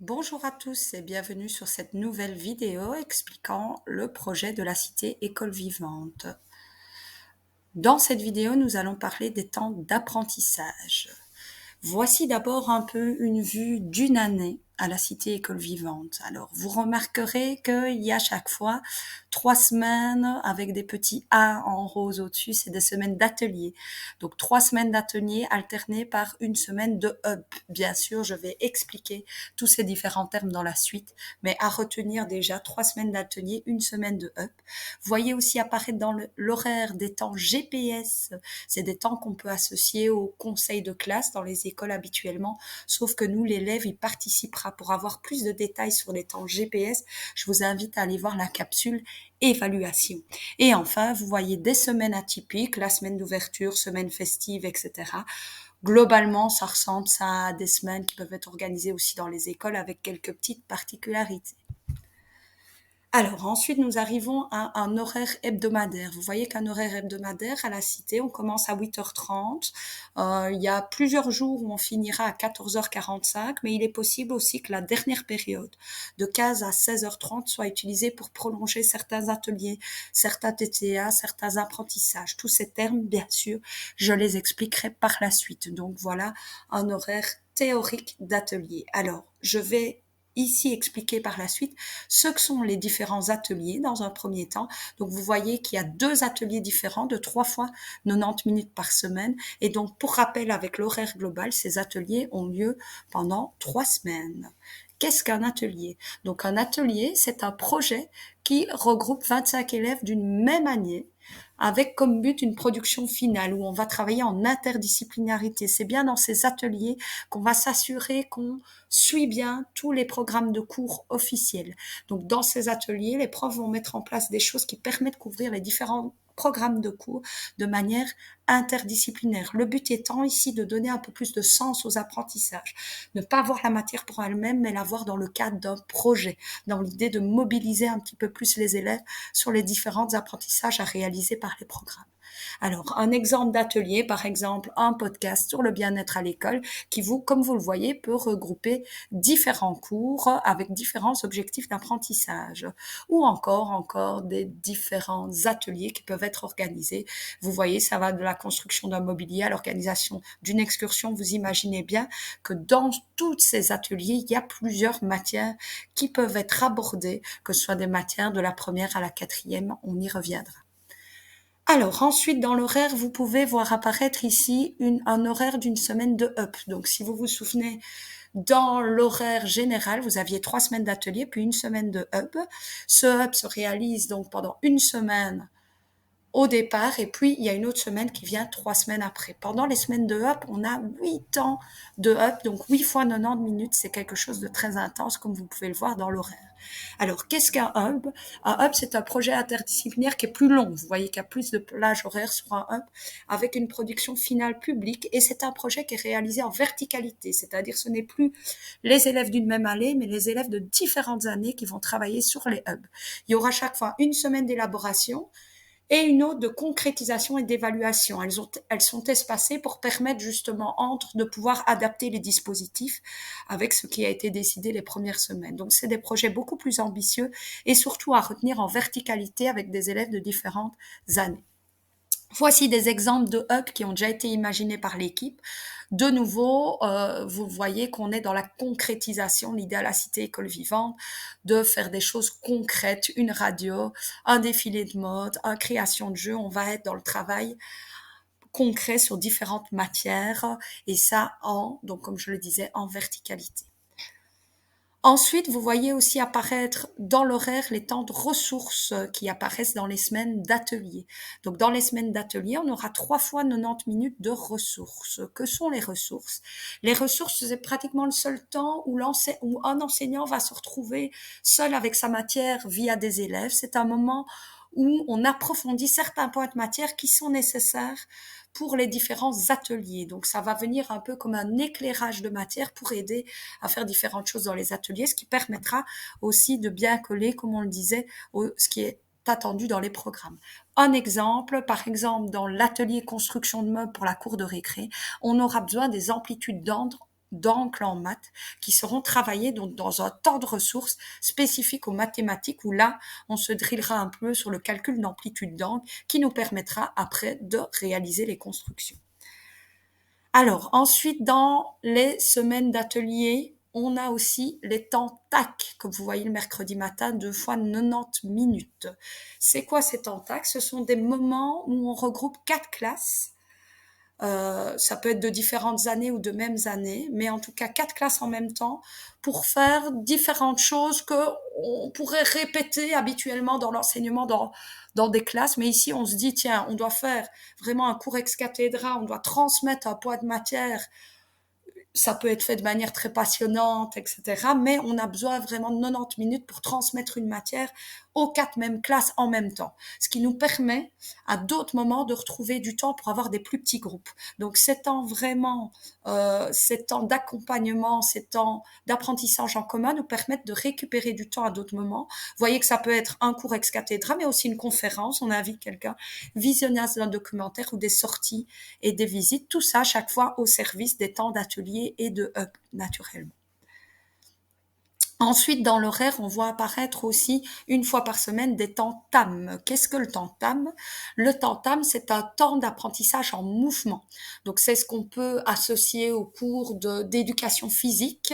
Bonjour à tous et bienvenue sur cette nouvelle vidéo expliquant le projet de la cité École Vivante. Dans cette vidéo, nous allons parler des temps d'apprentissage. Voici d'abord un peu une vue d'une année à la cité École Vivante. Alors, vous remarquerez qu'il y a chaque fois 3 semaines avec des petits A en rose au-dessus, c'est des semaines d'atelier. Donc, 3 semaines d'atelier alternées par une semaine de hub. Bien sûr, je vais expliquer tous ces différents termes dans la suite, mais à retenir déjà 3 semaines d'atelier, une semaine de hub. Voyez aussi apparaître dans l'horaire des temps GPS. C'est des temps qu'on peut associer au conseil de classe dans les écoles habituellement, sauf que nous, l'élève, il participera. Pour avoir plus de détails sur les temps GPS, je vous invite à aller voir la capsule évaluation. Et enfin, vous voyez des semaines atypiques, la semaine d'ouverture, semaine festive, etc. Globalement, ça ressemble à des semaines qui peuvent être organisées aussi dans les écoles avec quelques petites particularités. Alors ensuite, nous arrivons à un horaire hebdomadaire. Vous voyez qu'un horaire hebdomadaire à la cité, on commence à 8h30. Il y a plusieurs jours où on finira à 14h45, mais il est possible aussi que la dernière période, de 15 à 16h30, soit utilisée pour prolonger certains ateliers, certains TTA, certains apprentissages. Tous ces termes, bien sûr, je les expliquerai par la suite. Donc voilà un horaire théorique d'atelier. Alors, je vais ici expliquer par la suite ce que sont les différents ateliers dans un premier temps. Donc vous voyez qu'il y a 2 ateliers différents de 3 fois 90 minutes par semaine. Et donc pour rappel, avec l'horaire global, ces ateliers ont lieu pendant 3 semaines. Qu'est-ce qu'un atelier? Donc un atelier, c'est un projet qui regroupe 25 élèves d'une même année avec comme but une production finale où on va travailler en interdisciplinarité. C'est bien dans ces ateliers qu'on va s'assurer qu'on suit bien tous les programmes de cours officiels. Donc dans ces ateliers, les profs vont mettre en place des choses qui permettent de couvrir les différents programmes de cours de manière interdisciplinaire. Le but étant ici de donner un peu plus de sens aux apprentissages. Ne pas voir la matière pour elle-même, mais la voir dans le cadre d'un projet, dans l'idée de mobiliser un petit peu plus les élèves sur les différents apprentissages à réaliser par les programmes. Alors, un exemple d'atelier, par exemple, un podcast sur le bien-être à l'école qui vous, comme vous le voyez, peut regrouper différents cours avec différents objectifs d'apprentissage ou encore des différents ateliers qui peuvent être organisés. Vous voyez, ça va de la construction d'un mobilier à l'organisation d'une excursion. Vous imaginez bien que dans tous ces ateliers, il y a plusieurs matières qui peuvent être abordées, que ce soit des matières de la première à la quatrième, on y reviendra. Alors ensuite, dans l'horaire, vous pouvez voir apparaître ici un horaire d'une semaine de up. Donc si vous vous souvenez, dans l'horaire général, vous aviez 3 semaines d'atelier, puis une semaine de up. Ce up se réalise donc pendant une semaine au départ, et puis il y a une autre semaine qui vient 3 semaines après. Pendant les semaines de up, on a 8 ans de up, donc 8 fois 90 minutes, c'est quelque chose de très intense, comme vous pouvez le voir dans l'horaire. Alors, qu'est-ce qu'un hub? Un hub, c'est un projet interdisciplinaire qui est plus long. Vous voyez qu'il y a plus de plage horaire sur un hub, avec une production finale publique, et c'est un projet qui est réalisé en verticalité, c'est-à-dire ce n'est plus les élèves d'une même année, mais les élèves de différentes années qui vont travailler sur les hubs. Il y aura chaque fois une semaine d'élaboration, et une autre de concrétisation et d'évaluation. Elles sont espacées pour permettre justement entre de pouvoir adapter les dispositifs avec ce qui a été décidé les premières semaines. Donc c'est des projets beaucoup plus ambitieux et surtout à retenir en verticalité avec des élèves de différentes années. Voici des exemples de hubs qui ont déjà été imaginés par l'équipe. De nouveau, vous voyez qu'on est dans la concrétisation, l'idée à la cité École Vivante, de faire des choses concrètes, une radio, un défilé de mode, une création de jeux. On va être dans le travail concret sur différentes matières et ça donc comme je le disais, en verticalité. Ensuite, vous voyez aussi apparaître dans l'horaire les temps de ressources qui apparaissent dans les semaines d'atelier. Donc, dans les semaines d'atelier, on aura 3 fois 90 minutes de ressources. Que sont les ressources? Les ressources, c'est pratiquement le seul temps où un enseignant va se retrouver seul avec sa matière via des élèves. C'est un moment où on approfondit certains points de matière qui sont nécessaires pour les différents ateliers. Donc, ça va venir un peu comme un éclairage de matière pour aider à faire différentes choses dans les ateliers, ce qui permettra aussi de bien coller, comme on le disait, ce qui est attendu dans les programmes. Un exemple, par exemple, dans l'atelier construction de meubles pour la cour de récré, on aura besoin des amplitudes d'ordre d'encre en maths qui seront travaillés donc dans un temps de ressources spécifique aux mathématiques où là, on se drillera un peu sur le calcul d'amplitude d'angle qui nous permettra après de réaliser les constructions. Alors, ensuite, dans les semaines d'atelier, on a aussi les temps TAC, comme vous voyez le mercredi matin, 2 fois 90 minutes. C'est quoi ces temps TAC? Ce sont des moments où on regroupe 4 classes. Ça peut être de différentes années ou de mêmes années, mais en tout cas 4 classes en même temps pour faire différentes choses que on pourrait répéter habituellement dans l'enseignement dans des classes. Mais ici, on se dit, tiens, on doit faire vraiment un cours ex cathedra, on doit transmettre un poids de matière. Ça peut être fait de manière très passionnante, etc. Mais on a besoin vraiment de 90 minutes pour transmettre une matière aux 4 mêmes classes en même temps. Ce qui nous permet, à d'autres moments, de retrouver du temps pour avoir des plus petits groupes. Donc, ces temps vraiment, ces temps d'accompagnement, ces temps d'apprentissage en commun nous permettent de récupérer du temps à d'autres moments. Vous voyez que ça peut être un cours ex cathedra, mais aussi une conférence. On invite quelqu'un, visionnage d'un documentaire ou des sorties et des visites. Tout ça, chaque fois, au service des temps d'atelier et de hub, naturellement. Ensuite, dans l'horaire, on voit apparaître aussi une fois par semaine des temps TAM. Qu'est-ce que le temps TAM? Le temps TAM, c'est un temps d'apprentissage en mouvement. Donc, c'est ce qu'on peut associer aux cours d'éducation physique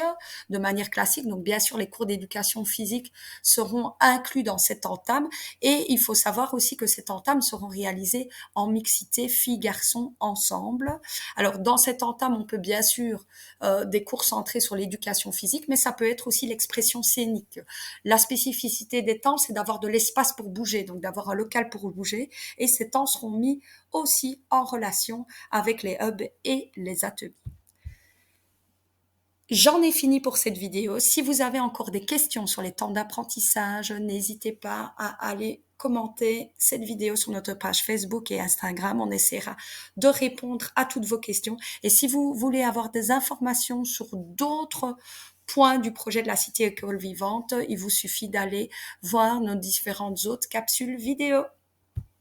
de manière classique. Donc, bien sûr, les cours d'éducation physique seront inclus dans ces temps TAM. Et il faut savoir aussi que ces temps TAM seront réalisés en mixité filles-garçons ensemble. Alors, dans ces temps TAM, on peut bien sûr des cours centrés sur l'éducation physique, mais ça peut être aussi l'expression scénique. La spécificité des temps, c'est d'avoir de l'espace pour bouger, donc d'avoir un local pour bouger, et ces temps seront mis aussi en relation avec les hubs et les ateliers. J'en ai fini pour cette vidéo. Si vous avez encore des questions sur les temps d'apprentissage, n'hésitez pas à aller commenter cette vidéo sur notre page Facebook et Instagram. On essaiera de répondre à toutes vos questions. Et si vous voulez avoir des informations sur d'autres points du projet de la Cité École Vivante, il vous suffit d'aller voir nos différentes autres capsules vidéo.